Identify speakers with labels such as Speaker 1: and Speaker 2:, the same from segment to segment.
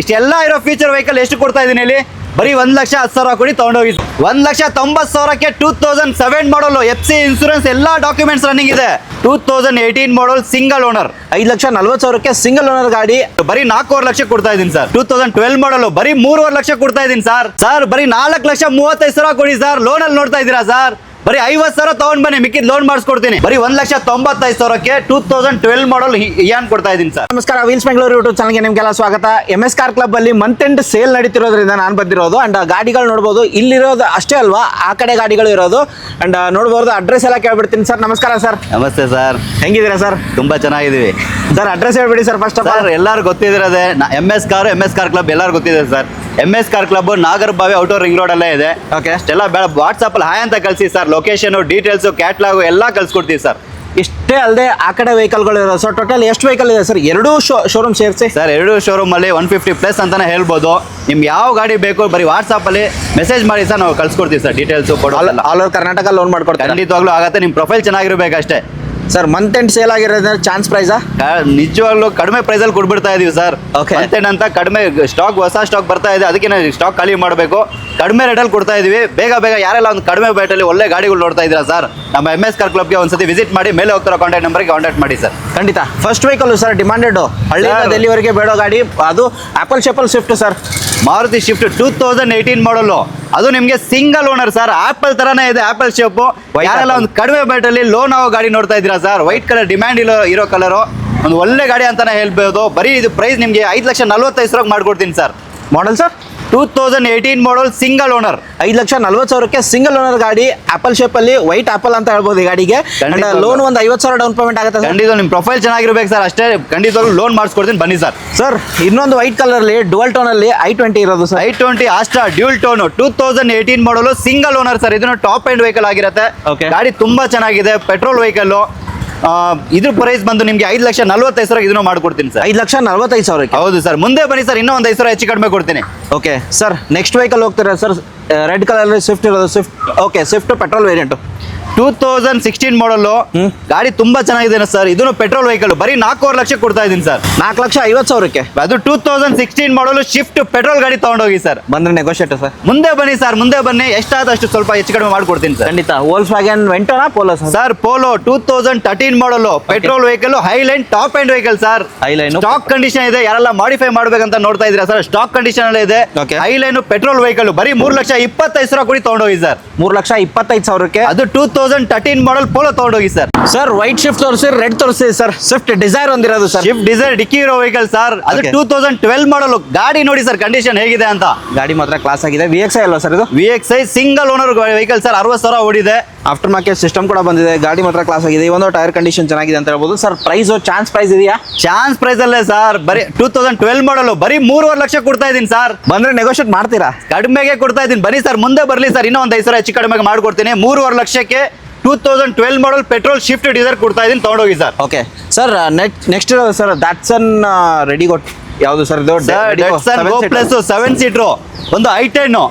Speaker 1: ಇಷ್ಟೆಲ್ಲ ಇರೋ feature vehicle ಎಷ್ಟು ಕೊಡ್ತಾ ಇದೀನಿ ಇಲ್ಲಿ? ಬರೀ 1,10,000 ಕೊಡಿ ತಗೊಂಡೋಗಿ. 1,90,000ಕ್ಕೆ 2007 ಮಾಡಲು FC ಇನ್ಸೂರೆನ್ಸ್ ಎಲ್ಲಾ ಡಾಕ್ಯುಮೆಂಟ್ಸ್ ರನ್ನಿಂಗ್ ಇದೆ. 2018 ಮಾಡಲ್ ಸಿಂಗಲ್ ಓನರ್.
Speaker 2: 5,40,000ಕ್ಕೆ ಸಿಂಗಲ್ ಓನರ್ ಗಾಡಿ
Speaker 1: ಬರೀ 4.5 ಲಕ್ಷ ಕೊಡ್ತಾ ಇದೀನಿ ಸರ್. 2012 ಮಾಡಲು ಬರೀ 3.5 ಲಕ್ಷ ಕೊಡ್ತಾ ಇದೀನಿ ಸರ್. ಬರೀ 4,35,000 ಕೊಡಿ ಸರ್. ಲೋನ್ ಅಲ್ಲಿ ನೋಡ್ತಾ ಇದ್ದೀರಾ ಸರ್? ಬರೀ 50,000 ತಗೊಂಡ್ ಬನ್ನಿ, ಮಿಕ್ಕಿದ್ ಲೋನ್ ಮಾಡಿಸ್ಕೊಡ್ತೀನಿ. ಬರೀ 1,95,000ಕ್ಕೆ 2012 ಮಾಡಲ್ ಇಯಾನ್ ಕೊಡ್ತಾ ಇದೀನಿ ಸರ್.
Speaker 2: ನಮಸ್ಕಾರ, ವೀಲ್ಸ್ ಬೆಂಗಳೂರು ಯೂಟ್ಯೂಬ್ ಚಾನಲ್ಗೆ ನಿಮ್ಗೆಲ್ಲ ಸ್ವಾಗತ. MS ಕಾರ್ ಕ್ಲಬ್ ಅಲ್ಲಿ ಮಂತ್ ಎಂಡ್ ಸೇಲ್ ನಡೀತಿರೋದ್ರಿಂದ ನಾನು ಬಂದಿರೋದು. ಅಂಡ್ ಗಾಡಿಗಳು ನೋಡ್ಬೋದು, ಇಲ್ಲಿರೋದು ಅಷ್ಟೇ ಅಲ್ವಾ, ಆ ಕಡೆ ಗಾಡಿಗಳು ಇರೋದು. ಅಂಡ್ ನೋಡ್ಬೋದು, ಅಡ್ರೆಸ್ ಎಲ್ಲ ಕೇಳ್ಬಿಡ್ತೀನಿ ಸರ್. ನಮಸ್ಕಾರ ಸರ್.
Speaker 1: ನಮಸ್ತೆ ಸರ್,
Speaker 2: ಹೆಂಗಿದ್ದೀರಾ ಸರ್?
Speaker 1: ತುಂಬಾ ಚೆನ್ನಾಗಿದ್ದೀವಿ
Speaker 2: ಸರ್. ಅಡ್ರೆಸ್ ಹೇಳ್ಬಿಡಿ sir first of all.
Speaker 1: Sir, ಎಲ್ಲರೂ ಗೊತ್ತಿರೋದೇ MS ಕಾರ್ ಕ್ಲಬ್ ಎಲ್ಲರೂ ಗೊತ್ತಿದೆ sir. MS car club Nagarbhavi outer ring road ಅಲ್ಲೇ ಇದೆ.
Speaker 2: ಓಕೆ.
Speaker 1: ಅಷ್ಟೆಲ್ಲ ವಾಟ್ಸ್ಆಪ್ ಅಲ್ಲಿ ಹಾಯ್ ಅಂತ ಕಳಿಸಿ ಸರ್. ಲೊಕೇಶನ್, ಡೀಟೇಲ್ಸ್, ಕ್ಯಾಟ್ಲಾಗ್ ಎಲ್ಲ ಕಳ್ಸಿಕೊಡ್ತೀವಿ ಸರ್.
Speaker 2: ಇಷ್ಟೇ ಅಲ್ಲದೆ ಆ ಕಡೆ ವೆಹಿಕಲ್ಗಳು ಇರೋದು. ಸೊ ಟೋಟಲ್ ಎಷ್ಟು ವೆಹಿಕಲ್ ಇದೆ ಸರ್? ಎರಡೂ ಶೋರೂಮ್ ಸೇರಿಸಿ
Speaker 1: ಸರ್. ಎರಡು ಶೋರೂಮ್ ಅಲ್ಲಿ 150+ ಅಂತಾನೆ ಹೇಳ್ಬೋದು. ನಿಮ್ಗೆ ಯಾವ ಗಾಡಿ ಬೇಕು ಬರೀ ವಾಟ್ಸ್ಆಪ್ ಅಲ್ಲಿ ಮೆಸೇಜ್ ಮಾಡಿ ಸರ್, ನಾವು ಕಳ್ಸಿಕೊಡ್ತೀವಿ sir. Details
Speaker 2: all over Karnataka loan ಮಾಡ್ಕೊಡ್ತಾರೆ.
Speaker 1: ಖಂಡಿತವಾಗ್ಲೂ ಆಗತ್ತೆ. ನಿಮ್ ಪ್ರೊಫೈಲ್ ಚೆನ್ನಾಗಿರ್ಬೇಕಷ್ಟೇ
Speaker 2: ಸರ್. ಮಂತ್ ಎಂಡ್ ಸೇಲ್ ಆಗಿರೋದ್ರೆ ಚಾನ್ಸ್ ಪ್ರೈಸಾ?
Speaker 1: ನಿಜವಾಗ್ಲೂ ಕಡಿಮೆ ಪ್ರೈಸ್ ಅಲ್ಲಿ ಕೊಡ್ಬಿಡ್ತಾ ಇದೀವಿ ಸರ್.
Speaker 2: Okay.
Speaker 1: ಅಂತ ಕಡಿಮೆ ಸ್ಟಾಕ್, ಹೊಸ ಸ್ಟಾಕ್ ಬರ್ತಾ ಇದೆ, ಅದಕ್ಕೆ ಸ್ಟಾಕ್ ಖಾಲಿ ಮಾಡಬೇಕು. ಕಡಿಮೆ ರೇಟಲ್ಲಿ ಕೊಡ್ತಾ ಇದೀವಿ. ಬೇಗ ಯಾರೆಲ್ಲ ಒಂದು ಕಡಿಮೆ ರೇಟಲ್ಲಿ ಒಳ್ಳೆ ಗಾಡಿಗಳು ನೋಡ್ತಾ ಇದ್ದೀರಾ ಸರ್, ನಮ್ಮ MS ಕಾರ್ ಕ್ಲಬ್ಗೆ ಒಂದ್ಸತಿ ವಿಸಿಟ್ ಮಾಡಿ. ಮೇಲೆ ಹೋಗ್ತಿರೋ ಕಾಂಟ್ಯಾಕ್ಟ್ ನಂಬರ್ಗೆ ಕಾಂಟ್ಯಾಕ್ಟ್ ಮಾಡಿ ಸರ್.
Speaker 2: ಖಂಡಿತ. ಫಸ್ಟ್ ವೆಹಿಕಲ್ ಸರ್, ಡಿಮಾಂಡೆಡ್ ಹಳ್ಳಿಯಿಂದ ಡೆಲ್ಲಿವರೆಗೆ ಬೇಡೋ ಗಾಡಿ, ಅದು ಆಪಲ್ ಶೇಪಲ್ Swift sir.
Speaker 1: Maruti Swift 2018 model. ಅದು ನಿಮಗೆ ಸಿಂಗಲ್ ಓನರ್ ಸರ್. ಆಪಲ್ ತರಾನೇ ಇದೆ, ಆಪಲ್ ಶೇಪ್. ಯಾರೆಲ್ಲ ಒಂದು ಕಡಿಮೆ ರೇಟಲ್ಲಿ ಲೋನ್ ಆಗೋ ಗಾಡಿ ನೋಡ್ತಾ ಇದ್ದೀರಾ ಸರ್, ವೈಟ್ ಕಲರ್ ಡಿಮ್ಯಾಂಡ್ ಇರೋ ಕಲರು, ಒಂದು ಒಳ್ಳೆ ಗಾಡಿ ಅಂತಾನೆ ಹೇಳ್ಬೋದು. ಬರೀ ಇದು ಪ್ರೈಸ್ ನಿಮಗೆ 5,45,000 ಮಾಡ್ಕೊಡ್ತೀನಿ ಸರ್.
Speaker 2: Model sir
Speaker 1: 2018 model single owner.
Speaker 2: 5,40,000ಕ್ಕೆ ಸಿಂಗಲ್ ಓನರ್ ಗಾಡಿ, ಆಪಲ್ ಶೇಪ್ ಅಲ್ಲಿ ವೈಟ್ ಆಪಲ್ ಅಂತ ಹೇಳ್ಬೋದು ಈ ಗಾಡಿಗೆ. ಲೋನ್ ಒಂದು 50,000 ಡೌನ್ ಪೇಮೆಂಟ್ ಆಗುತ್ತೆ.
Speaker 1: ಖಂಡಿತ ನಿಮ್ಮ ಪ್ರೊಫೈಲ್ ಚೆನ್ನಾಗಿರ್ಬೇಕು ಸರ್, ಅಷ್ಟೇ. ಖಂಡಿತವಾಗ್ಲೂ ಲೋನ್ ಮಾಡಿಸ್ಕೊಡ್ತೀನಿ, ಬನ್ನಿ ಸರ್.
Speaker 2: ಸರ್, ಇನ್ನೊಂದು ವೈಟ್ ಕಲರ್ ಅಲ್ಲಿ ಡುವಲ್ ಟೋನ್ ಅಲ್ಲಿ i20 ಇರೋದು sir.
Speaker 1: i20 Astra dual tone 2018 ಮಾಡಲು ಸಿಂಗಲ್ ಓನರ್ ಸರ್. ಇದನ್ನು ಟಾಪ್ ಎಂಡ್ ವೆಹಿಕಲ್ ಆಗಿರುತ್ತೆ.
Speaker 2: Okay.
Speaker 1: ಗಾಡಿ ತುಂಬಾ ಚೆನ್ನಾಗಿದೆ, ಪೆಟ್ರೋಲ್ ವೆಹಿಕಲ್. ಇದ್ರ ಪ್ರೈಸ್ ಬಂದು ನಿಮಗೆ 5,45,000 ಇದನ್ನು ಮಾಡ್ಕೊಡ್ತೀನಿ ಸರ್.
Speaker 2: 5,45,000ಕ್ಕೆ.
Speaker 1: ಹೌದು ಸರ್. ಮುಂದೆ ಬನ್ನಿ ಸರ್, ಇನ್ನೂ ಒಂದು 5,000 ಹೆಚ್ಚು ಕಡಿಮೆ ಕೊಡ್ತೀನಿ.
Speaker 2: Okay sir. ನೆಕ್ಸ್ಟ್ ವೆಹಿಕಲ್ ಹೋಗ್ತೀರಾ ಸರ್? ರೆಡ್ ಕಲರ್ ಸ್ವಿಫ್ಟ್ ಇರೋದು. Swift, okay. Swift petrol variant
Speaker 1: 2016 ಮಾಡಲು. ಗಾಡಿ ತುಂಬಾ ಚೆನ್ನಾಗಿದೆ ಸರ್. ಇದನ್ನು ಪೆಟ್ರೋಲ್ ವೆಹಿಕಲ್. ಬರೀ 4.5 ಲಕ್ಷ ಕೊಡ್ತಾ ಇದೀನಿ ಸರ್.
Speaker 2: 4,50,000ಕ್ಕೆ.
Speaker 1: ಅದು 2016 ಮಾಡಲು ಶಿಫ್ಟ್ ಪೆಟ್ರೋಲ್ ಗಾಡಿ ತಗೊಂಡೋಗಿ ಸರ್.
Speaker 2: ಬಂದ್ರೆ ನೆಗೋಷಿಯೇಟ್ ಸರ್.
Speaker 1: ಮುಂದೆ ಬನ್ನಿ ಸರ್, ಮುಂದೆ ಬನ್ನಿ. ಎಷ್ಟಾದಷ್ಟು ಸ್ವಲ್ಪ ಹೆಚ್ಚು ಕಡಿಮೆ ಮಾಡ್ಕೊಡ್ತೀನಿ ಸರ್.
Speaker 2: ಖಂಡಿತ. ವೋಲ್ಸ್ ವ್ಯಾಗನ್ ವೆಂಟೋನಾ Polo
Speaker 1: sir? Polo 2013 model, petrol vehicle, Highline top end vehicle sir.
Speaker 2: Highline
Speaker 1: stock condition ಇದೆ. ಯಾರೆಲ್ಲ ಮಾಡಿಫೈ ಮಾಡ್ಬೇಕಂತ ನೋಡ್ತಾ ಇದ್ದೀರಾ ಸರ್, ಸ್ಟಾಕ್ ಕಂಡೀಷನ್ ಅಲ್ಲೇ ಇದೆ. Highline petrol vehicle. ಬರೀ 3,25,000 ಕೊಡಿ ತಗೊಂಡೋಗಿ ಸರ್.
Speaker 2: 3,25,000ಕ್ಕೆ.
Speaker 1: ಅದು 2013 ಮಾಡಲ್ ಪೋಲೋ ತಗೊಂಡೋಗಿ ಸರ್.
Speaker 2: ಸರ್, ವೈಟ್ ಶಿಫ್ಟ್ ತೋರಿಸಿ, ರೆಡ್ ತೋರಿಸಿ ಸರ್. ಸ್ವಿಫ್ಟ್ ಡಿಸೈರ್ ಒಂದಿರೋದು ಸರ್.
Speaker 1: ಶಿಫ್ಟ್ ಡಿಸೈರ್ ಡಿಕ್ಕಿ ಇರೋ ವೆಹಿಕಲ್ ಸರ್. ಅದು 2012 ಮಾಡಲು. ಗಾಡಿ ನೋಡಿ ಸರ್ ಕಂಡೀಷನ್ ಹೇಗಿದೆ ಅಂತ.
Speaker 2: ಗಾಡಿ ಮಾತ್ರ ಕ್ಲಾಸ್ ಆಗಿದೆ. VXI ಅಲ್ವಾ ಸರ್ ಇದು?
Speaker 1: VXI single owner vehicle sir. 60,000 ಓಡಿದೆ.
Speaker 2: ಆಫ್ಟರ್ ಮಾರ್ಕೆಟ್ ಸಿಸ್ಟಮ್ ಕೂಡ ಬಂದಿದೆ. ಗಾಡಿ ಮಾತ್ರ ಕ್ಲಾಸ್ ಆಗಿದೆ. ಈ ಒಂದು ಟೈರ್ ಕಂಡೀಷನ್ ಚೆನ್ನಾಗಿದೆ ಅಂತ ಹೇಳ್ಬೋದು ಸರ್. ಪ್ರೈಸ್ ಚಾನ್ಸ್ ಪ್ರೈಸ್ ಇದೆಯಾ?
Speaker 1: ಚಾನ್ಸ್ ಪ್ರೈಸ್ ಅಲ್ಲೇ ಸರ್. ಬರೀ 2012 ಮಾಡಲು. ಬರೀ 3.5 ಲಕ್ಷ ಕೊಡ್ತಾ ಇದೀನಿ ಸರ್.
Speaker 2: ಬಂದ್ರೆ ನೆಗೋಷಿಯೇಟ್ ಮಾಡ್ತೀರಾ?
Speaker 1: ಕಡಿಮೆಗೆ ಕೊಡ್ತಾ ಇದೀನಿ, ಬನ್ನಿ ಸರ್. ಮುಂದೆ ಬರಲಿ ಸರ್, ಇನ್ನೂ ಒಂದು 5,000 ಹೆಚ್ಚು ಕಡಿಮೆಗೆ ಮಾಡ್ಕೊಡ್ತೀನಿ. 3.5 ಲಕ್ಷಕ್ಕೆ 2012 ಮಾಡಲ್ ಪೆಟ್ರೋಲ್ ಶಿಫ್ಟ್ ಡಿಸೈರ್ ಕೊಡ್ತಾ ಇದೀನಿ, ತಗೊಂಡೋಗಿ sir.
Speaker 2: Okay sir. Next sir, Datsun redi go ಯಾವುದು ಸರ್ ಇದು?
Speaker 1: ಪ್ಲಸ್ 7 ಸೀಟ್ರು, ಒಂದು i10.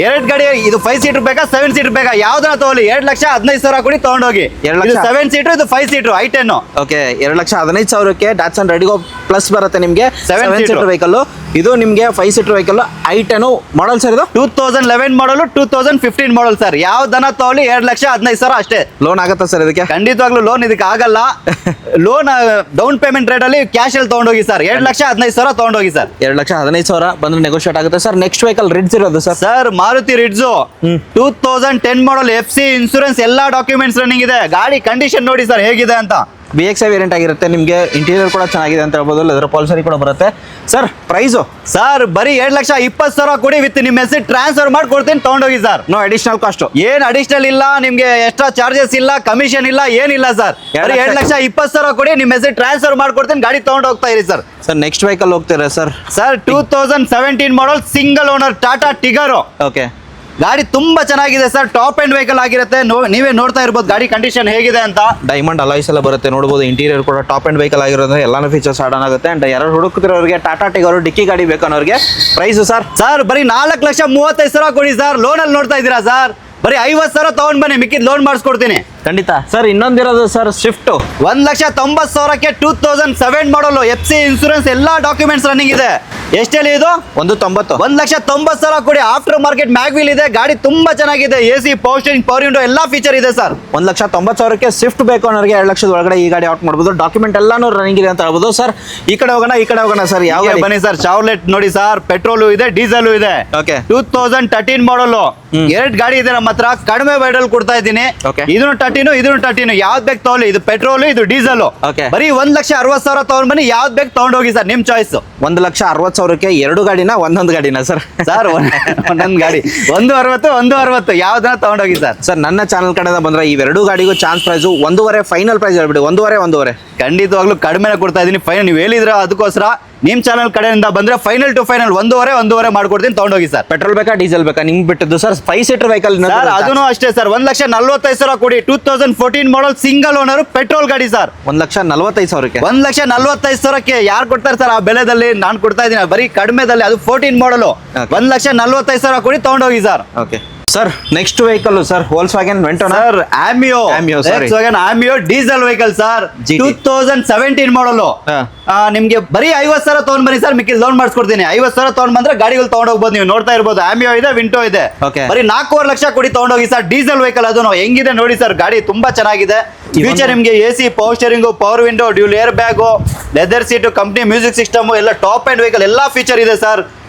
Speaker 1: ಎರಡು ಗಾಡಿ. ಇದು 5 ಸೀಟರ್ ಬೇಕಾ 7 ಸೀಟರ್ ಬೇಕಾ? ಯಾವ್ದನ್ನ ತಗೊಳ್ಳಿ. 2,15,000 ಕೊಡಿ ತಗೊಂಡೋಗಿ. 7 ಸೀಟರ್, ಇದು 5 ಸೀಟರ್ i10.
Speaker 2: ಓಕೆ. 2,15,000ಕ್ಕೆ ದಾಟ್ಸನ್ ರೆಡಿ ಗೋ ಪ್ಲಸ್ ಬರುತ್ತೆ ನಿಮಗೆ. 7 ಸೀಟರ್ ವೆಹಿಕಲ್ ಇದು. ನಿಮಗೆ 5 seater vehicle i10 model sir ಇದು.
Speaker 1: 2011 ಮಾಡಲು, 2015 ಮಾಡಲ್ ಸರ್. ಯಾವ್ದನ್ನ ತಗೊಳ್ಳಿ 2,15,000 ಅಷ್ಟೇ.
Speaker 2: ಲೋನ್ ಆಗುತ್ತಾ ಸರ್ ಇದಕ್ಕೆ?
Speaker 1: ಖಂಡಿತವಾಗ್ಲೂ ಲೋನ್ ಇದಕ್ಕೆ ಆಗಲ್ಲ. ಲೋನ್ ಡೌನ್ ಪೇಮೆಂಟ್ ರೇಟ್ ಅಲ್ಲಿ ಕ್ಯಾಶ್ ಅಲ್ಲಿ ತಗೊಂಡೋಗಿ ಸರ್. 2,15,000 ತಗೊಂಡೋಗಿ ಸರ್.
Speaker 2: 2,15,000 ಬಂದ್ರೆ ನೆಗೋಷಿಯೇಟ್ ಆಗುತ್ತೆ ಸರ್. ನೆಕ್ಸ್ಟ್ ವೆಹಿಕಲ್ ರಿಡ್ಜ್ ಇರೋದು ಸರ್.
Speaker 1: ಸರ್, ಮಾರುತಿ ರಿಡ್ಜು 2010 ಮಾಡಲ್. FC ಇನ್ಸೂರೆನ್ಸ್ ಎಲ್ಲಾ ಡಾಕ್ಯುಮೆಂಟ್ಸ್ ರನ್ನಿಂಗ್ ಇದೆ. ಗಾಡಿ ಕಂಡೀಷನ್ ನೋಡಿ ಸರ್ ಹೇಗಿದೆ ಅಂತ.
Speaker 2: VXI ವೇರಿಯಂಟ್ ಆಗಿರುತ್ತೆ. ನಿಮಗೆ ಇಂಟೀರಿಯರ್ ಕೂಡ ಚೆನ್ನಾಗಿದೆ ಅಂತ ಹೇಳ್ಬೋದು. ಲೆದರ್ ಪಾಲ್ಸರಿ ಕೂಡ ಬರುತ್ತೆ ಸರ್. ಪ್ರೈಸು
Speaker 1: ಸರ್ ಬರೀ 2,20,000 ಕೊಡಿ. ವಿತ್ ನಿಮ್ಮ ಹೆಸರು ಟ್ರಾನ್ಸ್ಫರ್ ಮಾಡ್ಕೊಡ್ತೀನಿ, ತಗೊಂಡೋಗಿ ಸರ್.
Speaker 2: No additional cost.
Speaker 1: ಏನ್ ಅಡಿಷನಲ್ ಇಲ್ಲ, ನಿಮ್ಗೆ ಎಕ್ಸ್ಟ್ರಾ ಚಾರ್ಜಸ್ ಇಲ್ಲ, ಕಮಿಷನ್ ಇಲ್ಲ, ಏನಿಲ್ಲ ಸರ್. ಬರೀ 2,20,000 ಕೊಡಿ, ನಿಮ್ಮ ಹೆಸರು ಟ್ರಾನ್ಸ್ಫರ್ ಮಾಡ್ಕೊಡ್ತೀನಿ, ಗಾಡಿ ತಗೊಂಡು ಹೋಗ್ತಾ ಇರಿ ಸರ್.
Speaker 2: ಸರ್, ನೆಕ್ಸ್ಟ್ ವೆಹಿಕಲ್ ಹೋಗ್ತೀರಾ sir?
Speaker 1: Sir, 2017 model single owner Tata Tigor.
Speaker 2: Okay.
Speaker 1: ಗಾಡಿ ತುಂಬಾ ಚೆನ್ನಾಗಿದೆ ಸರ್. ಟಾಪ್ ಎಂಡ್ ವೆಹಿಕಲ್ ಆಗಿರುತ್ತೆ. ನೀವೇ ನೋಡ್ತಾ ಇರ್ಬೋದು ಗಾಡಿ ಕಂಡೀಷನ್ ಹೇಗಿದೆ ಅಂತ.
Speaker 2: ಡೈಮಂಡ್ ಅಲಾಯ್ಸ್ ಎಲ್ಲ ಬರುತ್ತೆ ನೋಡ್ಬೋದು. ಇಂಟೀರಿಯರ್ ಕೂಡ ಟಾಪ್ ಎಂಡ್ ವೆಹಿಕಲ್ ಆಗಿರೋದ್ರೆ ಎಲ್ಲಾನು ಫೀಚರ್ಸ್ ಆಡ್ ಆಗುತ್ತೆ. ಅಂಡ್ ಯಾರು ಹುಡುಕ್ತಿರೋರಿಗೆ ಟಾಟಾ ಟಿಗರ್ ಡಿಕ್ಕಿ ಗಾಡಿ ಬೇಕು ಅನ್ನೋರಿಗೆ ಪ್ರೈಸ್ ಸರ್?
Speaker 1: ಸರ್, ಬರೀ 4,35,000 ಕೊಡಿ ಸರ್. ಲೋನ್ ಅಲ್ಲಿ ನೋಡ್ತಾ ಇದ್ದೀರಾ ಸರ್. ಬರೀ 50,000 ತಗೊಂಡ್ ಬನ್ನಿ, ಮಿಕ್ಕಿದ್ ಲೋನ್ ಮಾಡಿಸ್ಕೊಡ್ತೀನಿ.
Speaker 2: ಖಂಡಿತ ಸರ್. ಇನ್ನೊಂದಿರೋದು ಸರ್ ಸ್ವಿಫ್ಟ್
Speaker 1: 1,90,000ಕ್ಕೆ 2007 ಮಾಡಲು FC ಇನ್ಸೂರೆನ್ಸ್ ಎಲ್ಲಾ ಡಾಕ್ಯುಮೆಂಟ್ಸ್ ರನ್ನಿಂಗ್ ಇದೆ. ಎಷ್ಟು ಹೇಳಿ ಇದು?
Speaker 2: 190.
Speaker 1: 1,90,000 ಕೊಡಿ. ಆಫ್ಟರ್ ಮಾರ್ಕೆಟ್ ಮ್ಯಾಗ್ವಿಲ್ ಇದೆ. ಗಾಡಿ ತುಂಬಾ ಚೆನ್ನಾಗಿದೆ. AC power steering, power window ಎಲ್ಲಾ ಫೀಚರ್ ಇದೆ ಸರ್.
Speaker 2: 1,90,000ಕ್ಕೆ ಸ್ವಿಫ್ಟ್ ಬೇಕು ಅನ್ನೋರಿಗೆ 2 ಲಕ್ಷದ ಒಳಗಡೆ ಈ ಗಾಡಿ ಔಟ್ ಮಾಡ್ಬೋದು. ಡಾಕ್ಯುಮೆಂಟ್ ಎಲ್ಲಾನು ರನ್ನಿಂಗ್ ಇದೆ ಅಂತ ಹೇಳ್ಬೋದು ಸರ್. ಈ ಕಡೆ ಹೋಗೋಣ ಸರ್. ಯಾವ ಗಾಡಿ?
Speaker 1: ಬನ್ನಿ ಸರ್. ಚಾವ್ಲೆಟ್ ನೋಡಿ ಸರ್, ಪೆಟ್ರೋಲು ಇದೆ, ಡೀಸೆಲ್ ಇದೆ.
Speaker 2: ಓಕೆ.
Speaker 1: 2013 ಮಾಡಲು 2 ಗಾಡಿ ಇದೆ ನಮ್ಮ ಹತ್ರ. ಕಡಿಮೆ ಬೈಡಲ್ ಕೊಡ್ತಾ ಇದ್ದೀನಿ.
Speaker 2: Okay.
Speaker 1: ಇದನ್ನು 13 ಯಾವ್ದು ಬೇಕು ತಗೊಳ್ಳಿ. ಇದು ಪೆಟ್ರೋಲ್, ಇದು ಡೀಸೆಲ್.
Speaker 2: Okay.
Speaker 1: ಬರೀ 1,60,000 ತಗೊಂಡ್ ಬನ್ನಿ. ಯಾವ್ದು ಬೇಕು ತಗೊಂಡೋಗಿ ಸರ್, ನಿಮ್ ಚಾಯ್ಸ್.
Speaker 2: 1,60,000ಕ್ಕೆ 2 ಗಾಡಿನ ಒಂದೊಂದು ಗಾಡಿನ ಸರ್?
Speaker 1: ಸರ್ ಒಂದೊಂದು ಗಾಡಿ 160 ಯಾವ್ದನ್ನ ತಗೊಂಡೋಗಿ ಸರ್.
Speaker 2: ಸರ್ ನನ್ನ ಚಾನಲ್ ಕಡೆಯಿಂದ ಬಂದ್ರೆ ಇವೆರಡು ಗಾಡಿಗೂ ಚಾನ್ಸ್ ಪ್ರೈಸು 1.5 ಫೈನಲ್ ಪ್ರೈಸ್ ಹೇಳ್ಬಿಡಿ. 1.5
Speaker 1: ಖಂಡಿತವಾಗ್ಲೂ ಕಡಿಮೆ ಕೊಡ್ತಾ ಇದೀನಿ. ಫೈನಲ್ ನೀವು ಹೇಳಿದ್ರ ಅದಕ್ಕೋಸ್ಕರ ನಿಮ್ ಚಾನಲ್ ಕಡೆಯಿಂದ ಬಂದ್ರೆ ಫೈನಲ್ ಟು ಫೈನಲ್ 1.5 ಮಾಡ್ಕೊಡ್ತೀನಿ, ತಗೊಂಡೋಗಿ ಸರ್.
Speaker 2: ಪೆಟ್ರೋಲ್ ಬೇಕಾ ಡೀಸೆಲ್ ಬೇಕಾ ನಿಮ್ಗೆ ಬಿಟ್ಟದ್ದು ಸರ್. 5 ಸೀಟರ್ ವೆಹಿಕಲ್
Speaker 1: ಸರ್ ಅದನ್ನು ಅಷ್ಟೇ ಸರ್. 1,45,000 ಕೊಡಿ. 2014 ಮಾಡಲ್ ಸಿಂಗಲ್ ಓನರ್ ಪೆಟ್ರೋಲ್ ಗಾಡಿ ಸರ್.
Speaker 2: 1,45,000ಕ್ಕೆ
Speaker 1: 1,45,000ಕ್ಕೆ ಯಾರು ಕೊಡ್ತಾರೆ ಸರ್? ಆ ಬೆಲೆದಲ್ಲಿ ನಾನು ಕೊಡ್ತಾ ಇದ್ದೀನಿ, ಬರೀ ಕಡಿಮೆದಲ್ಲಿ. ಅದು 14 ಮಾಡಲು.
Speaker 2: Okay.
Speaker 1: 1,45,000 ಕೊಡಿ, ತಗೊಂಡೋಗಿ sir.
Speaker 2: Okay sir. Next vehicle sir Volkswagen ವೆಂಟೋನಾ
Speaker 1: sir. Ameo diesel vehicle sir.
Speaker 2: GT.
Speaker 1: 2017 ಮಾಡಲು. ನಿಮ್ಗೆ ಬರೀ 50,000 ತಗೊಂಡ್ ಬನ್ನಿ ಸರ್, ಮಿಕ್ಕಿ ಲೋನ್ ಮಾಡಿಸ್ಕೊಡ್ತೀನಿ. 50,000 ತಗೊಂಡ್ ಬಂದ್ರೆ ಗಾಡಿಗಳು ತಗೊಂಡ್ ಹೋಗ್ಬೋದು. ನೀವು ನೋಡ್ತಾ ಇರ್ಬೋದು, ಆಮಿಯೋ ಇದೆ, ವಿಂಟೋ ಇದೆ.
Speaker 2: Okay.
Speaker 1: ಬರೀ 4.5 ಲಕ್ಷ ಕೊಡಿ, ತಗೊಂಡೋಗಿ ಸರ್. ಡೀಸೆಲ್ ವೆಹಿಕಲ್ ಅದು ಹೆಂಗಿದೆ ನೋಡಿ ಸರ್. ಗಾಡಿ ತುಂಬಾ ಚೆನ್ನಾಗಿದೆ. ಫ್ಯೂಚರ್ ನಿಮ್ಗೆ AC power steering, power window, dual air bag, leather seat, company music system ಎಲ್ಲ ಟಾಪ್ ಅಂಡ್ ವೆಹಿಕಲ್ ಎಲ್ಲಾ ಫೀಚರ್ ಇದೆ ಸರ್.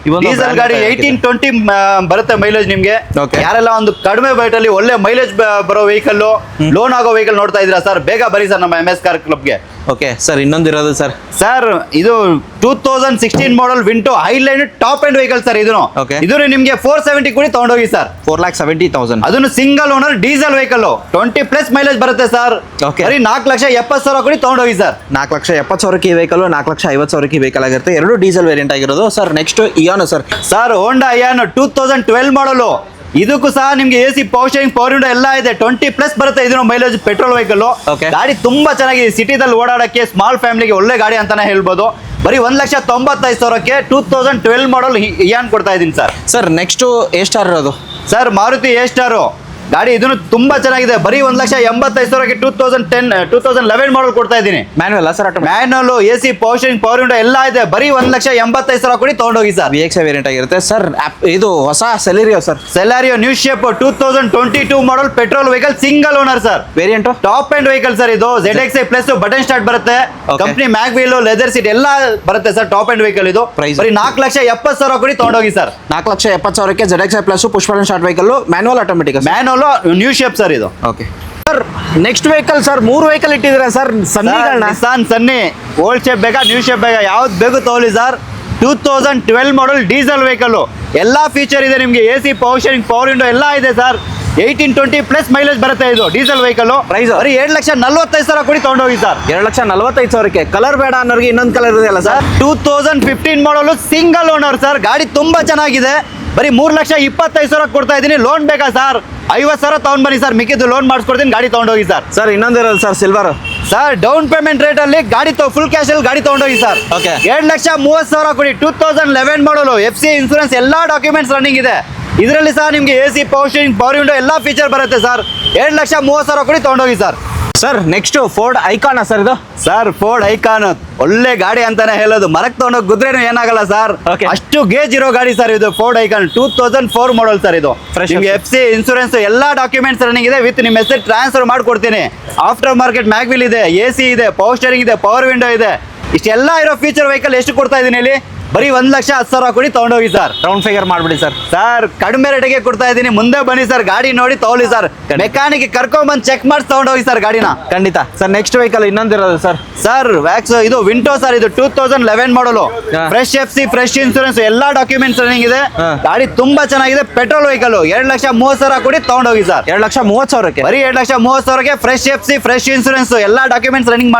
Speaker 1: ಡೀಸೆಲ್ ಗಾಡಿ 18-20 ಬರುತ್ತೆ ಮೈಲೇಜ್ ನಿಮ್ಗೆ.
Speaker 2: Okay.
Speaker 1: ಯಾರೆಲ್ಲ ಒಂದು ಕಡಿಮೆ ಬೈಟ್ ಅಲ್ಲಿ ಒಳ್ಳೆ ಮೈಲೇಜ್ ಬರೋ ವೆಹಿಕಲ್, ಲೋನ್ ಆಗೋ ವೆಹಿಕಲ್ ನೋಡ್ತಾ ಇದ್ದೀರಾ ಸರ್, ಬೇಗ ಬರೀ ಸರ್ ನಮ್ಮ MS ಕಾರ್ ಕ್ಲಬ್ಗೆ.
Speaker 2: Okay sir. ಇನ್ನೊಂದಿರೋದು ಸರ್
Speaker 1: ಸರ್ ಇದು 2016 model Vento Highline top end vehicle sir. ಇದನ್ನು
Speaker 2: Okay.
Speaker 1: ಇದನ್ನು ನಿಮ್ಗೆ 470 ಕೊಡಿ, ತಗೊಂಡೋಗಿ ಸರ್.
Speaker 2: 4,70,000
Speaker 1: ಅದನ್ನು single owner diesel vehicle 20+ mileage ಬರುತ್ತೆ ಸರ್.
Speaker 2: Okay.
Speaker 1: ಬರೀ 4,70,000 ಕೊಡಿ, ತಗೊಂಡೋಗಿ ಸರ್.
Speaker 2: 4,70,000ಕ್ಕೆ ಈ ವೆಹಿಕಲ್, 4,50,000ಕ್ಕೆ ಈ ವೆಹಿಕಲ್ ಆಗಿರುತ್ತೆ. ಎರಡು ಡೀಸೆಲ್ ವೇರಿಯಂಟ್ ಆಗಿರೋದು sir. Next Ian sir.
Speaker 1: Sir Honda Ian 2012 ಮಾಡಲು. ಇದಕ್ಕೂ ಸಹ ನಿಮ್ಗೆ AC power steering, power window ಎಲ್ಲ ಇದೆ. 20+ ಬರುತ್ತೆ ಇದನ್ನು ಮೈಲೇಜ್. Petrol vehicle.
Speaker 2: Okay.
Speaker 1: ಗಾಡಿ ತುಂಬಾ ಚೆನ್ನಾಗಿದೆ. ಸಿಟಿದಲ್ಲಿ ಓಡಾಡಕ್ಕೆ, ಸ್ಮಾಲ್ ಫ್ಯಾಮಿಲಿಗೆ ಒಳ್ಳೆ ಗಾಡಿ ಅಂತಾನೆ ಹೇಳ್ಬೋದು. ಬರೀ 1,95,000ಕ್ಕೆ 2012 ಮಾಡಲ್ ಇಯಾನ್ ಕೊಡ್ತಾ ಇದೀನಿ sir.
Speaker 2: Sir next A star ಇರೋದು
Speaker 1: ಸರ್ ಮಾರುತಿ ಎ ಸ್ಟಾರು ಗಾಡಿ. ಇದನ್ನು ತುಂಬಾ ಚೆನ್ನಾಗಿದೆ. ಬರೀ 1,85,000ಕ್ಕೆ 2011 ಮಾಡಲ್ ಕೊಡ್ತಾ ಇದ್ದೀನಿ.
Speaker 2: Manual sir?
Speaker 1: Manual, AC power steering, power window ಎಲ್ಲ ಇದೆ. ಬರೀ 1,85,000 ಕೊಡಿ, ತಗೊಂಡೋಗಿ ಸರ್.
Speaker 2: VXI ವೇರಿಯಂಟ್ ಆಗಿರುತ್ತೆ ಸರ್. ಇದು ಹೊಸ Celerio sir.
Speaker 1: Celerio new shape 2022 model petrol vehicle single owner sir.
Speaker 2: Variant
Speaker 1: top end vehicle sir. ಇದು ZXi ಪ್ಲಸ್ ಬಟನ್ ಸ್ಟಾರ್ಟ್ ಬರುತ್ತೆ.
Speaker 2: Okay.
Speaker 1: Company mag wheel, leather seat ಎಲ್ಲ ಬರುತ್ತೆ ಸರ್. ಟಾಪ್ ಅಂಡ್ ವೆಹಿಕಲ್ ಇದು.
Speaker 2: Price?
Speaker 1: ಬರೀ 4,70,000 ಕೊಡಿ, ತಗೊಂಡೋಗಿ sir.
Speaker 2: 4,70,000ಕ್ಕೆ ZXi plus push button start vehicle, manual automatic.
Speaker 1: Manual new shape sir ಇದು.
Speaker 2: Okay sir. Next vehicle sir, 3 vehicle ಇಟ್ಟಿದ್ದೀರಾ ಸರ್. ಸನ್ನಿಗಳನ್ನ
Speaker 1: ನಿಸಾನ್ ಸನ್ನಿ. ಓಲ್ಡ್ ಶೇಪ್ ಬೇಕಾ, ನ್ಯೂ ಶೇಪ್ ಬೇಕಾ, ಯಾವ್ದು ಬೇಕು ತಗೊಳ್ಳಿ ಸರ್. 2012 model diesel vehicle. ಎಲ್ಲಾ ಫೀಚರ್ ಇದೆ ನಿಮ್ಗೆ. AC power steering, power window ಎಲ್ಲ ಇದೆ ಸರ್. 18-20+ ಮೈಲೇಜ್ ಬರುತ್ತೆ ಇದು ಡೀಸೆಲ್ ವೆಹಿಕಲ್.
Speaker 2: Price?
Speaker 1: ಬರೀ 7,45,000 ಕೊಡಿ, ತಗೊಂಡೋಗಿ ಸರ್.
Speaker 2: 2,45,000ಕ್ಕೆ. ಕಲರ್ ಬೇಡ ಅನ್ನೋರಿಗೆ ಇನ್ನೊಂದು ಕಲರ್ ಇದೆಯಲ್ಲ ಸರ್.
Speaker 1: 2015 ಮಾಡಲು ಸಿಂಗಲ್ ಓನರ್ ಸರ್. ಗಾಡಿ ತುಂಬಾ ಚೆನ್ನಾಗಿದೆ. ಬರೀ 3,25,000 ಕೊಡ್ತಾ ಇದ್ದೀನಿ. ಲೋನ್ ಬೇಕಾ ಸರ್? 50,000 ತಗೊಂಡ್ ಬನ್ನಿ ಸರ್, ಮಿಕ್ಕಿದ್ದು ಲೋನ್ ಮಾಡಿಸ್ಕೊಡ್ತೀನಿ. ಗಾಡಿ ತಗೊಂಡೋಗಿ ಸರ್.
Speaker 2: ಸರ್ ಇನ್ನೊಂದಿರೋದು sir silver.
Speaker 1: Sir down payment rate ಅಲ್ಲಿ ಗಾಡಿ ಫುಲ್ ಕ್ಯಾಶ್ ಅಲ್ಲಿ ಗಾಡಿ ತಗೊಂಡೋಗಿ ಸರ್.
Speaker 2: Okay.
Speaker 1: 7,30,000 ಕೊಡಿ. 2011 ಮಾಡಲು. FC ಇನ್ಸೂರೆನ್ಸ್ ಎಲ್ಲಾ ಡಾಕ್ಯುಮೆಂಟ್ಸ್ ರನ್ನಿಂಗ್ ಇದೆ. ಇದರಲ್ಲಿ ಸಹ ನಿಮ್ಗೆ AC power steering, power window ಎಲ್ಲಾ ಫೀಚರ್ ಬರುತ್ತೆ ಸರ್. 7,30,000 ಕೊಡಿ, ತಗೊಂಡೋಗಿ sir.
Speaker 2: Sir next Ford icon sir. ಇದು
Speaker 1: ಸರ್ ಫೋರ್ಡ್ ಐಕಾನ್ ಒಳ್ಳೆ ಗಾಡಿ ಅಂತಾನೆ ಹೇಳೋದು. ಮರಕ್ ತಗೊಂಡೋಗಿ ಗುದ್ರೇನು ಏನಾಗಲ್ಲ ಸರ್.
Speaker 2: Okay.
Speaker 1: ಅಷ್ಟು ಗೇಜ್ ಇರೋ ಗಾಡಿ ಸರ್ ಇದು. ಫೋರ್ಡ್ ಐಕಾನ್ 2004 ಮಾಡಲ್ ಸರ್ ಇದು.
Speaker 2: Fresh
Speaker 1: ನಿಮ್ಗೆ FC ಇನ್ಸೂರೆನ್ಸ್ ಎಲ್ಲಾ ಡಾಕ್ಯುಮೆಂಟ್ಸ್ ರನ್ನಿಂಗ್ ಇದೆ. ವಿತ್ ನಿಮ್ಮ ಹೆಸರು ಟ್ರಾನ್ಸ್ಫರ್ ಮಾಡ್ಕೊಡ್ತೀನಿ. ಆಫ್ಟರ್ ಮಾರ್ಕೆಟ್ ಮ್ಯಾಗ್ವಿಲ್ ಇದೆ, AC ಇದೆ, ಪವರ್ ಸ್ಟೀರಿಂಗ್ ಇದೆ, ಪವರ್ ವಿಂಡೋ ಇದೆ. ಇಷ್ಟೆಲ್ಲ ಇರೋ ಫೀಚರ್ ವೆಹಿಕಲ್ ಎಷ್ಟು ಕೊಡ್ತಾ ಇದೀನಿ ಇಲ್ಲಿ? ಬರೀ 1,10,000 ಕೊಡಿ, ತಗೊಂಡೋಗಿ ಸರ್.
Speaker 2: ರೌಂಡ್ ಫಿಗರ್ ಮಾಡ್ಬಿಡಿ ಸರ್.
Speaker 1: ಸರ್ ಕಡಿಮೆ ರೇಟಿಗೆ ಕೊಡ್ತಾ ಇದ್ದೀನಿ. ಮುಂದೆ ಬನ್ನಿ ಸರ್, ಗಾಡಿ ನೋಡಿ ತಗೊಳ್ಳಿ ಸರ್. ಮೆಕ್ಯಾನಿಕ್ ಕರ್ಕೊಂಡ್ಬಂದು ಚೆಕ್ ಮಾಡಿ ತಗೊಂಡೋಗಿ ಸರ್ ಗಾಡಿನ.
Speaker 2: ಖಂಡಿತ ಸರ್. ನೆಕ್ಸ್ಟ್ ವೆಹಿಕಲ್ ಇನ್ನೊಂದಿರೋದು ಸರ್.
Speaker 1: ಸರ್ ವ್ಯಾಕ್ಸ್ ಇದು ವಿಂಟೋ ಸರ್. ಇದು 2011 ಮಾಡಲು.
Speaker 2: ಹಾ.
Speaker 1: ಫ್ರೆಶ್ FC, ಫ್ರೆಶ್ ಇನ್ಸೂರೆನ್ಸ್ ಎಲ್ಲಾ ಡಾಕ್ಯುಮೆಂಟ್ಸ್ ರನ್ನಿಂಗ್ ಇದೆ.
Speaker 2: ಹಾ.
Speaker 1: ಗಾಡಿ ತುಂಬಾ ಚೆನ್ನಾಗಿದೆ. Petrol vehicle. 7,30,000 ಕೊಡಿ, ತಗೊಂಡೋಗಿ ಸರ್.
Speaker 2: 2,30,000ಕ್ಕೆ.
Speaker 1: ಬರೀ 7,30,000ಕ್ಕೆ ಫ್ರೆಶ್ FC, ಫ್ರೆಶ್ ಇನ್ಸೂರೆನ್ಸ್ ಎಲ್ಲಾ ಡಾಕ್ಯುಮೆಂಟ್ಸ್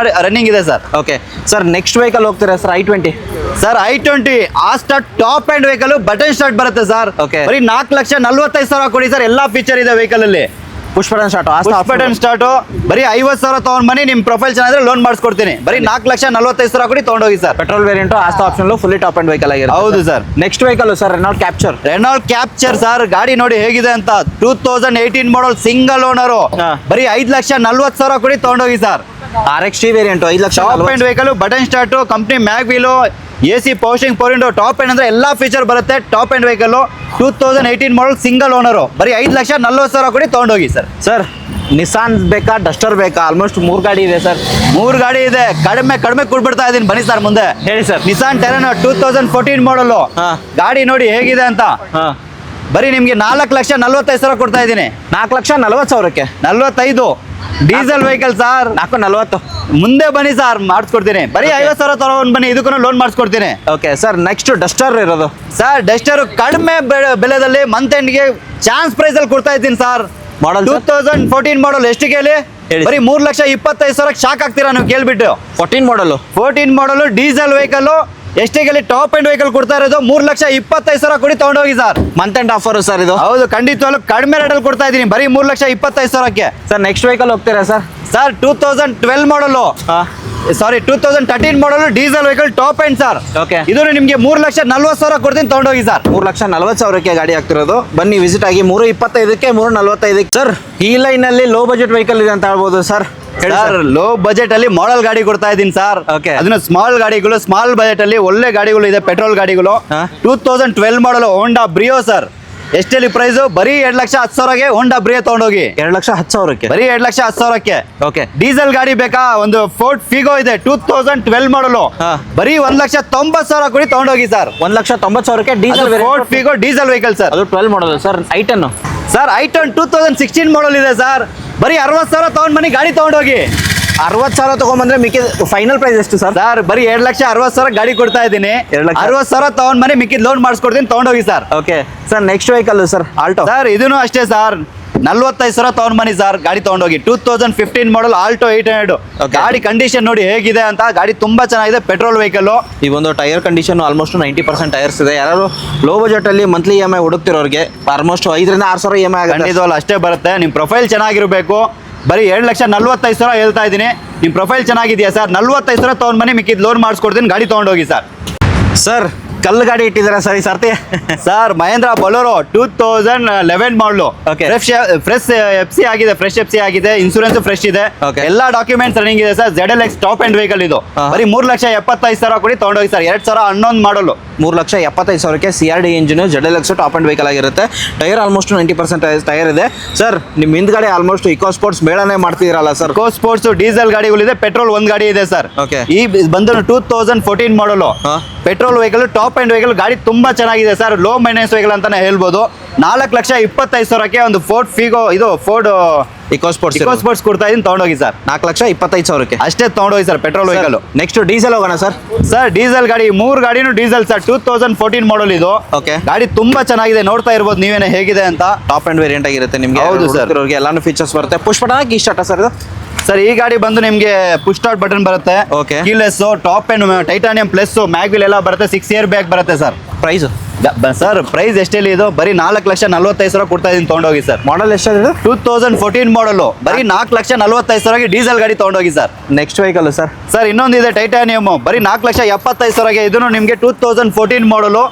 Speaker 1: ರನ್ನಿಂಗ್ ಇದೆ sir.
Speaker 2: Okay sir. Next vehicle ಹೋಗ್ತೀರಾ sir? I20
Speaker 1: sir. I20 Asta top end vehicle button start ಬರುತ್ತೆ ಸರ್.
Speaker 2: Okay.
Speaker 1: ಬರೀ 4,45,000 ಕೊಡಿ ಸರ್. ಎಲ್ಲಾ ಫೀಚರ್ ಇದೆ ವೆಹಿಕಲ್ ಅಲ್ಲಿ.
Speaker 2: Push button start
Speaker 1: button start ಬರೀ 50,000 ತಗೊಂಡ್ ಬನ್ನಿ, ನಿಮ್ ಪ್ರೊಫೈಲ್ ಚೆನ್ನಾಗಿದ್ರೆ ಲೋನ್ ಮಾಡಿಸ್ಕೊಡ್ತೀನಿ. ಬರೀ 4,45,000 ಕೊಡಿ ತಗೊಂಡೋಗಿ sir.
Speaker 2: Petrol variant Asta option fully top end vehicle ಆಗಿರುತ್ತೆ.
Speaker 1: ಹೌದು sir.
Speaker 2: Next vehicle sir Renault Captur
Speaker 1: sir. ಗಾಡಿ ನೋಡಿ ಹೇಗಿದೆ ಅಂತ. 2018 ಮಾಡಲ್ ಸಿಂಗಲ್ ಓನರ್.
Speaker 2: ಹಾ.
Speaker 1: ಬರೀ 5,40,000 ಕೊಡಿ ತಗೊಂಡೋಗಿ sir.
Speaker 2: RXT variant 5,00,000
Speaker 1: top end vehicle, button start, company mag wheel, AC power steering power window, top end ಅಂದ್ರೆ ಎಲ್ಲಾ ಫೀಚರ್ ಬರುತ್ತೆ. Top end vehicle 2018 model single owner. ಬರೀ 5,40,000 ಕೊಡಿ ತಗೊಂಡೋಗಿ ಸರ್.
Speaker 2: ಸರ್ ನಿಸಾನ್ ಬೇಕಾ ಡಸ್ಟರ್ ಬೇಕಾ? ಆಲ್ಮೋಸ್ಟ್ 3 ಗಾಡಿ ಇದೆ ಸರ್.
Speaker 1: 3 ಗಾಡಿ ಇದೆ. ಕಡಿಮೆ ಕೊಡ್ಬಿಡ್ತಾ ಇದೀನಿ ಬನ್ನಿ ಸರ್ ಮುಂದೆ.
Speaker 2: ಹೇಳಿ ಸರ್.
Speaker 1: ನಿಸಾನ್ ಟೆರನೋ 2014 ಮಾಡಲ್.
Speaker 2: ಹಾ.
Speaker 1: ಗಾಡಿ ನೋಡಿ ಹೇಗಿದೆ ಅಂತ. ಬರೀ ನಿಮ್ಗೆ 4,45,000 ಕೊಡ್ತಾ ಇದ್ದೀನಿ.
Speaker 2: 4,40,000ಕ್ಕೆ
Speaker 1: 45 ಡೀಸೆಲ್ ವೆಹಿಕಲ್ ಸರ್.
Speaker 2: 4,40.
Speaker 1: ಮುಂದೆ ಬನ್ನಿ ಸರ್, ಮಾಡಿಸ್ಕೊಡ್ತೀನಿ. ಬರೀ 50,000 ತಗೊಂಡ್ ಬನ್ನಿ, ಇದಕ್ಕೂ ಲೋನ್ ಮಾಡಿಸ್ಕೊಡ್ತೀನಿ.
Speaker 2: Okay sir. ನೆಕ್ಸ್ಟ್ ಡಸ್ಟರ್ ಇರೋದು
Speaker 1: ಸರ್. ಡಸ್ಟರ್ ಕಡಿಮೆ ಬೆಲೆದಲ್ಲಿ ಮಂತ್ ಎಂಡ್ಗೆ ಚಾನ್ಸ್ ಪ್ರೈಸ್ ಅಲ್ಲಿ ಕೊಡ್ತಾ ಇದ್ದೀನಿ ಸರ್.
Speaker 2: ಮಾಡಲ್
Speaker 1: 2014 ಮಾಡಲ್. ಎಷ್ಟು ಕೇಳಿ?
Speaker 2: ಹೇಳಿ.
Speaker 1: ಬರೀ 3,25,000 ಶಾಕ್ ಆಗ್ತೀರಾ ನೀವು ಕೇಳ್ಬಿಟ್ಟು. 14 ಮಾಡಲು ಡೀಸೆಲ್ ವೆಹಿಕಲ್. ಎಷ್ಟಿಗೆ ಟಾಪ್ ಅಂಡ್ ವೆಹಿಕಲ್ ಕೊಡ್ತಾ ಇರೋದು 3,25,000 ಕೊಡಿ ತಗೊಂಡೋಗಿ sir.
Speaker 2: Month end offer sir ಇದು.
Speaker 1: ಹೌದು, ಖಂಡಿತವಾಗ್ಲೂ ಕಡಿಮೆ ರೇಟಲ್ಲಿ ಕೊಡ್ತಾ ಇದ್ದೀನಿ. ಬರೀ 3,25,000ಕ್ಕೆ
Speaker 2: ಸರ್. ನೆಕ್ಸ್ಟ್ ವೆಹಿಕಲ್ ಹೋಗ್ತೀರಾ sir?
Speaker 1: Sir 2012 model, sorry 2013 model diesel vehicle top end sir.
Speaker 2: Okay.
Speaker 1: ಇದು ನಿಮಗೆ 3,40,000 ಕೊಡ್ತೀನಿ ತಗೊಂಡೋಗಿ ಸರ್.
Speaker 2: 3,40,000ಕ್ಕೆ ಗಾಡಿ ಆಗ್ತಿರೋದು. ಬನ್ನಿ ವಿಸಿಟ್ ಆಗಿ. 3,25ಕ್ಕೆ 3,45. ಸರ್ ಈ ಲೈನ್ ಅಲ್ಲಿ ಲೋ ಬಜೆಟ್ ವೆಹಿಕಲ್ ಇದೆ ಅಂತ ಹೇಳ್ಬೋದು ಸರ್.
Speaker 1: ಸರ್ ಲೋ ಬಜೆಟ್ ಅಲ್ಲಿ ಮಾಡೆಲ್ ಗಾಡಿ ಕೊಡ್ತಾ ಇದ್ದೀನಿ ಸರ್.
Speaker 2: Okay.
Speaker 1: ಅದನ್ನ ಸ್ಮಾಲ್ ಗಾಡಿಗಳು, ಸ್ಮಾಲ್ ಬಜೆಟ್ ಅಲ್ಲಿ ಒಳ್ಳೆ ಗಾಡಿಗಳು ಇದೆ. ಪೆಟ್ರೋಲ್ ಗಾಡಿಗಳು. 2012 ಮಾಡಲು ಹೋಂಡಾ ಬ್ರಿಯೋ ಸರ್. ಎಷ್ಟೆಲ್ಲಿ ಪ್ರೈಸ್? ಬರೀ 2,10,000ಗೆ ಹೋಂಡಾ ಬ್ರಿಯೋ ತಗೊಂಡೋಗಿ.
Speaker 2: 2,10,000ಕ್ಕೆ
Speaker 1: ಬರೀ 2,10,000ಕ್ಕೆ.
Speaker 2: ಓಕೆ.
Speaker 1: ಡೀಸೆಲ್ ಗಾಡಿ ಬೇಕಾ? ಒಂದು ಫೋರ್ಡ್ ಫಿಗೋ ಇದೆ 2012 ಮಾಡಲು.
Speaker 2: ಹಾ.
Speaker 1: ಬರೀ 1,90,000 ಕೊಡಿ ತಗೊಂಡೋಗಿ ಸರ್.
Speaker 2: 1,90,000ಕ್ಕೆ diesel
Speaker 1: Ford Figo diesel vehicle sir.
Speaker 2: ಅದು 12 model sir. I ten
Speaker 1: sir i ten 2016 model ಇದೆ ಸರ್. ಬರೀ 60,000 ತಗೊಂಡ್ ಬನ್ನಿ, ಗಾಡಿ ತಗೊಂಡೋಗಿ.
Speaker 2: 60,000 ತಗೊಂಡ್ಬಂದ್ರೆ ಮಿಕ್ಕಿದ ಫೈನಲ್ ಪ್ರೈಸ್ ಎಷ್ಟು ಸರ್?
Speaker 1: ಸರ್ ಬರೀ 2,60,000 ಗಾಡಿ ಕೊಡ್ತಾ ಇದ್ದೀನಿ.
Speaker 2: 2,60,000
Speaker 1: 60,000 ತಗೊಂಡ್ ಬನ್ನಿ, ಮಿಕ್ಕಿದ್ ಲೋನ್ ಮಾಡಿಸ್ಕೊಡ್ತೀನಿ ತಗೊಂಡೋಗಿ sir.
Speaker 2: Okay sir. Next vehicle sir Alto.
Speaker 1: Sir ಇದನ್ನು ಅಷ್ಟೇ ಸರ್. 45,000 ತಗೊಂಡ್ ಬನ್ನಿ ಸರ್, ಗಾಡಿ ತಗೊಂಡೋಗಿ. 2015 ಮಾಡಲ್ ಆಲ್ಟೋ 800.
Speaker 2: Okay.
Speaker 1: ಗಾಡಿ ಕಂಡೀಷನ್ ನೋಡಿ ಹೇಗಿದೆ ಅಂತ. ಗಾಡಿ ತುಂಬಾ ಚೆನ್ನಾಗಿದೆ. Petrol vehicle.
Speaker 2: ಈ ಒಂದು ಟೈರ್ ಕಂಡೀಷನ್ ಆಲ್ಮೋಸ್ಟ್ 90% ಟೈರ್ಸ್ ಇದೆ. ಯಾರು ಲೋ ಬಜೆಟ್ ಅಲ್ಲಿ ಮಂತ್ಲಿ EMI ಹುಡುಕ್ತಿರೋರಿಗೆ ಆಲ್ಮೋಸ್ಟ್ 5,000 6,000 EMI ಆಗುತ್ತೆ.
Speaker 1: ಖಂಡಿತವಲ್ಲ ಅಷ್ಟೇ ಬರುತ್ತೆ. ನಿಮ್ ಪ್ರೊಫೈಲ್ ಚೆನ್ನಾಗಿರ್ಬೇಕು. ಬರೀ 7,45,000 ಹೇಳ್ತಾ ಇದ್ದೀನಿ. ನಿಮ್ ಪ್ರೊಫೈಲ್ ಚೆನ್ನಾಗಿದೆಯಾ ಸರ್? 45,000 ತಗೊಂಡ್ ಬನ್ನಿ, ಮಿಕ್ಕಿದ್ ಲೋನ್ ಮಾಡಿಸ್ಕೊಡ್ತೀನಿ, ಗಾಡಿ ತಗೊಂಡೋಗಿ ಸರ್.
Speaker 2: ಸರ್ ಕಲ್ಲು ಗಾಡಿ ಇಟ್ಟಿದ್ದೀರಾ ಸರ್ ಈ ಸರ್ತಿ?
Speaker 1: Sir Mahendra Bolero 2011 model.
Speaker 2: Okay.
Speaker 1: Fresh FC ಆಗಿದೆ. ಫ್ರೆಶ್ FC ಆಗಿದೆ. ಇನ್ಸೂರೆನ್ಸ್ ಫ್ರೆಶ್ ಇದೆ.
Speaker 2: Okay.
Speaker 1: ಎಲ್ಲಾ ಡಾಕ್ಯುಮೆಂಟ್ಸ್ ರನ್ನಿಂಗ್ ಇದೆ sir. ZLX top end vehicle ಇದು. ಬರೀ 3,75,000 ಕೊಡಿ ತಗೊಂಡೋಗಿ ಸರ್. 2011 ಮಾಡಲು.
Speaker 2: 3,75,000ಕ್ಕೆ CRD engine ZLX top end vehicle ಆಗಿರುತ್ತೆ. ಟೈರ್ ಆಲ್ಮೋಸ್ಟ್ 90% ಟೈರ್ ಇದೆ ಸರ್. ನಿಮ್ಮ ಹಿಂದ್ಗಡೆ ಆಲ್ಮೋಸ್ಟ್ ಇಕೋ ಸ್ಪೋರ್ಟ್ಸ್ ಮೇಳನೆ ಮಾಡ್ತಿದ್ದೀರಲ್ಲ ಸರ್?
Speaker 1: ಇಕೋ ಸ್ಪೋರ್ಟ್ಸ್ ಡೀಸೆಲ್ ಗಾಡಿಗಳಿದೆ, ಪೆಟ್ರೋಲ್ ಒಂದು ಗಾಡಿ ಇದೆ ಸರ್.
Speaker 2: Okay.
Speaker 1: ಈ ಬಂದು 2014 model. Petrol vehicle top end vehicle. ಗಾಡಿ ತುಂಬಾ ಚೆನ್ನಾಗಿದೆ ಸರ್. ಲೋ ಮೈನೆನ್ಸ್ ವೆಹಿಕಲ್ ಅಂತಾನೆ ಹೇಳ್ಬೋದು. 4,25,000ಕ್ಕೆ ಒಂದು ಫೋರ್ಡ್ ಫಿಗೋ, ಇದು ಫೋರ್ಡ್
Speaker 2: ಇಕೋ
Speaker 1: ಸ್ಪೋರ್ಟ್ಸ್ ಕೊಡ್ತಾ ಇದೀನಿ ತಗೊಂಡೋಗಿ ಸರ್.
Speaker 2: 4,25,000ಕ್ಕೆ
Speaker 1: ಅಷ್ಟೇ ತಗೊಂಡೋಗಿ sir petrol vehicle.
Speaker 2: Next diesel ಹೋಗೋಣ ಸರ್.
Speaker 1: ಸರ್ ಡೀಸೆಲ್ ಗಾಡಿ 3 ಗಾಡಿನೂ ಡೀಸೆಲ್ ಸರ್. 2014 ಮಾಡಲ್ ಇದು.
Speaker 2: Okay.
Speaker 1: ಗಾಡಿ ತುಂಬಾ ಚೆನ್ನಾಗಿದೆ, ನೋಡ್ತಾ ಇರ್ಬೋದು ನೀವೇನೆ ಹೇಗಿದೆ ಅಂತ.
Speaker 2: ಟಾಪ್ ಅಂಡ್ ವೇರಿಯಂಟ್ ಆಗಿರುತ್ತೆ ನಿಮಗೆ.
Speaker 1: ಹೌದು sir.
Speaker 2: ಎಲ್ಲಾನು ಫೀಚರ್ಸ್ ಬರುತ್ತೆ. Push button key start sir ಇದು?
Speaker 1: ಸರ್ ಈ ಗಾಡಿ ಬಂದು ನಿಮಗೆ ಪುಷ್ ಸ್ಟಾರ್ಟ್ ಬಟನ್ ಬರುತ್ತೆ.
Speaker 2: Okay.
Speaker 1: Keyless, top and titanium plus, mag wheel ಎಲ್ಲ ಬರುತ್ತೆ. 6 ಇಯರ್ ಬ್ಯಾಕ್ ಬರುತ್ತೆ ಸರ್.
Speaker 2: ಪ್ರೈಸ್
Speaker 1: ಸರ್ ಪ್ರೈಸ್ ಎಷ್ಟೆಲ್ಲಿ ಇದು? ಬರೀ 4,45,000 ಕೊಡ್ತಾ ಇದೀನಿ ತಗೊಂಡೋಗಿ ಸರ್.
Speaker 2: ಮಾಡಲ್ ಎಷ್ಟಾಗಿದೆ?
Speaker 1: 2014 ಮಾಡಲು. ಬರೀ 4,45,000ಗೆ ಡೀಸೆಲ್ ಗಾಡಿ ತಗೊಂಡೋಗಿ sir.
Speaker 2: Next vehicle sir.
Speaker 1: Sir ಇನ್ನೊಂದಿದೆ ಟೈಟಾನಿಯಂ. ಬರೀ 4,75,000ಗೆ. ಇದನ್ನು ನಿಮಗೆ 2014 ಮಾಡಲು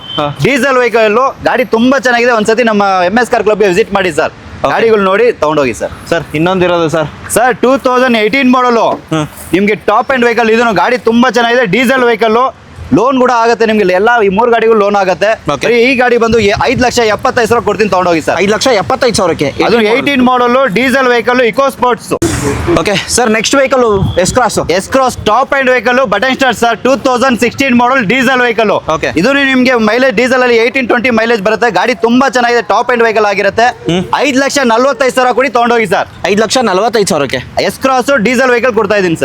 Speaker 1: ಡೀಸೆಲ್ ವೆಹಿಕಲ್. ಗಾಡಿ ತುಂಬಾ ಚೆನ್ನಾಗಿದೆ. ಒಂದ್ಸತಿ ನಮ್ಮ MS ಕಾರ್ ಕ್ಲಬ್ಗೆ ವಿಸಿಟ್ ಮಾಡಿ ಸರ್. ಗಾಡಿಗಳು ನೋಡಿ ತಗೊಂಡೋಗಿ ಸರ್.
Speaker 2: ಸರ್ ಇನ್ನೊಂದಿರೋದು ಸರ್.
Speaker 1: Sir 2018 model. ನಿಮ್ಗೆ ಟಾಪ್ ಅಂಡ್ ವೆಹಿಕಲ್. ಇದನ್ನು ಗಾಡಿ ತುಂಬಾ ಚೆನ್ನಾಗಿದೆ. Diesel vehicle. ಲೋನ್ ಕೂಡ ಆಗುತ್ತೆ ನಿಮ್ಗೆ. ಎಲ್ಲ ಈ 3 ಗಾಡಿಗಳು ಲೋನ್ ಆಗುತ್ತೆ.
Speaker 2: Okay.
Speaker 1: ಈ ಗಾಡಿ ಬಂದು 5,75,000 ಕೊಡ್ತೀನಿ ತಗೊಂಡೋಗಿ ಸರ್.
Speaker 2: 5,75,000ಕ್ಕೆ.
Speaker 1: ಅದು 18 ಮಾಡಲು diesel vehicle, eco sports.
Speaker 2: Okay sir. Next vehicle S cross
Speaker 1: top end vehicle, button start sir. 2016 model diesel vehicle.
Speaker 2: Okay.
Speaker 1: ಇದು ನಿಮ್ಗೆ ಮೈಲೇಜ್ ಡೀಸೆಲ್ ಅಲ್ಲಿ 18-20 ಮೈಲೇಜ್ ಬರುತ್ತೆ. ಗಾಡಿ ತುಂಬಾ ಚೆನ್ನಾಗಿದೆ. ಟಾಪ್ ಅಂಡ್ ವೆಹಿಕಲ್ ಆಗಿರುತ್ತೆ. 5,45,000 ಕೊಡಿ ತಗೊಂಡೋಗಿ ಸರ್.
Speaker 2: 5,45,000ಕ್ಕೆ
Speaker 1: ಎಸ್ ಕ್ರಾಸ್ ಡೀಸೆಲ್ ವೆಹಿಕಲ್ ಕೊಡ್ತಾ ಇದೀನಿ ಸರ್.